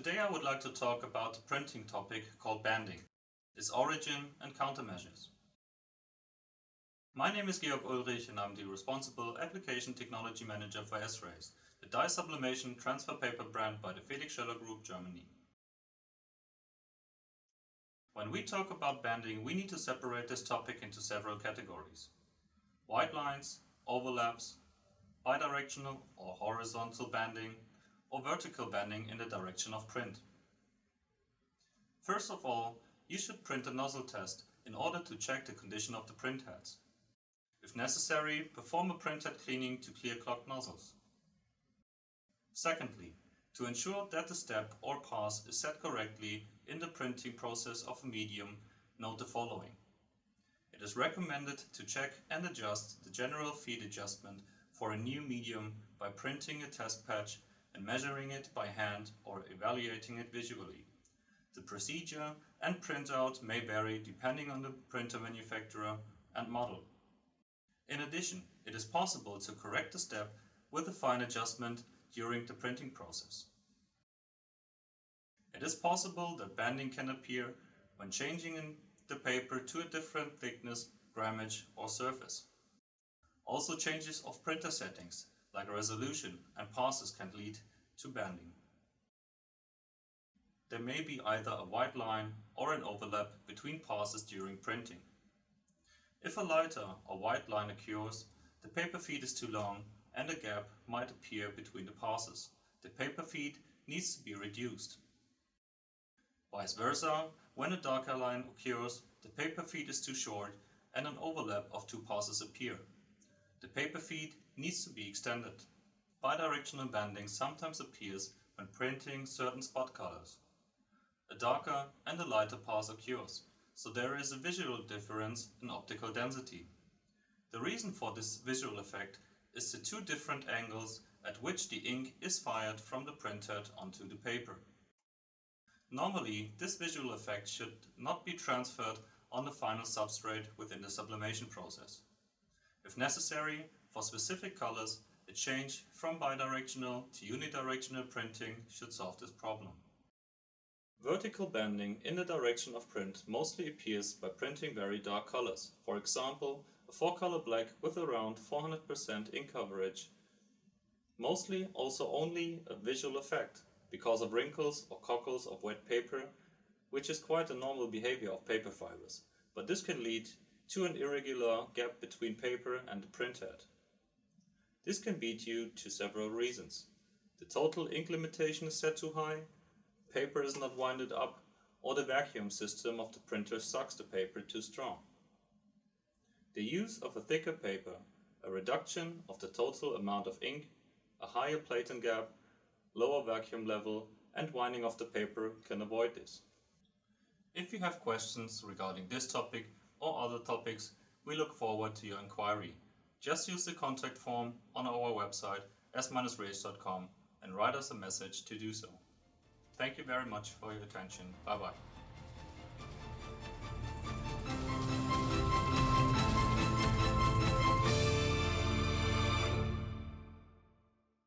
Today I would like to talk about a printing topic called bending, its origin and countermeasures. My name is Georg Ulrich and I'm the responsible Application Technology Manager for S-Rays, the dye sublimation transfer paper brand by the Felix Schoeller Group, Germany. When we talk about bending, we need to separate this topic into several categories: white lines, overlaps, bidirectional or horizontal bending, or vertical bending in the direction of print. First of all, you should print a nozzle test in order to check the condition of the printheads. If necessary, perform a printhead cleaning to clear clogged nozzles. Secondly, to ensure that the step or pass is set correctly in the printing process of a medium, note the following. It is recommended to check and adjust the general feed adjustment for a new medium by printing a test patch and measuring it by hand or evaluating it visually. The procedure and printout may vary depending on the printer manufacturer and model. In addition, it is possible to correct the step with a fine adjustment during the printing process. It is possible that bending can appear when changing the paper to a different thickness, grammage or surface. Also, changes of printer settings like resolution and passes can lead to bending. There may be either a white line or an overlap between passes during printing. If a lighter or white line occurs, the paper feed is too long and a gap might appear between the passes. The paper feed needs to be reduced. Vice versa, when a darker line occurs, the paper feed is too short and an overlap of two passes appear. The paper feed needs to be extended. Bidirectional bending sometimes appears when printing certain spot colors. A darker and a lighter pass occurs, so there is a visual difference in optical density. The reason for this visual effect is the two different angles at which the ink is fired from the printhead onto the paper. Normally, this visual effect should not be transferred on the final substrate within the sublimation process. If necessary, for specific colors, a change from bidirectional to unidirectional printing should solve this problem. Vertical bending in the direction of print mostly appears by printing very dark colors. For example, a 4-color black with around 400% ink coverage. Mostly also only a visual effect because of wrinkles or cockles of wet paper, which is quite a normal behavior of paper fibers, but this can lead to an irregular gap between paper and the printhead. This can be due to several reasons. The total ink limitation is set too high, paper is not winded up, or the vacuum system of the printer sucks the paper too strong. The use of a thicker paper, a reduction of the total amount of ink, a higher platen gap, lower vacuum level and winding of the paper can avoid this. If you have questions regarding this topic or other topics, we look forward to your inquiry. Just use the contact form on our website s-rays.com and write us a message to do so. Thank you very much for your attention. Bye bye.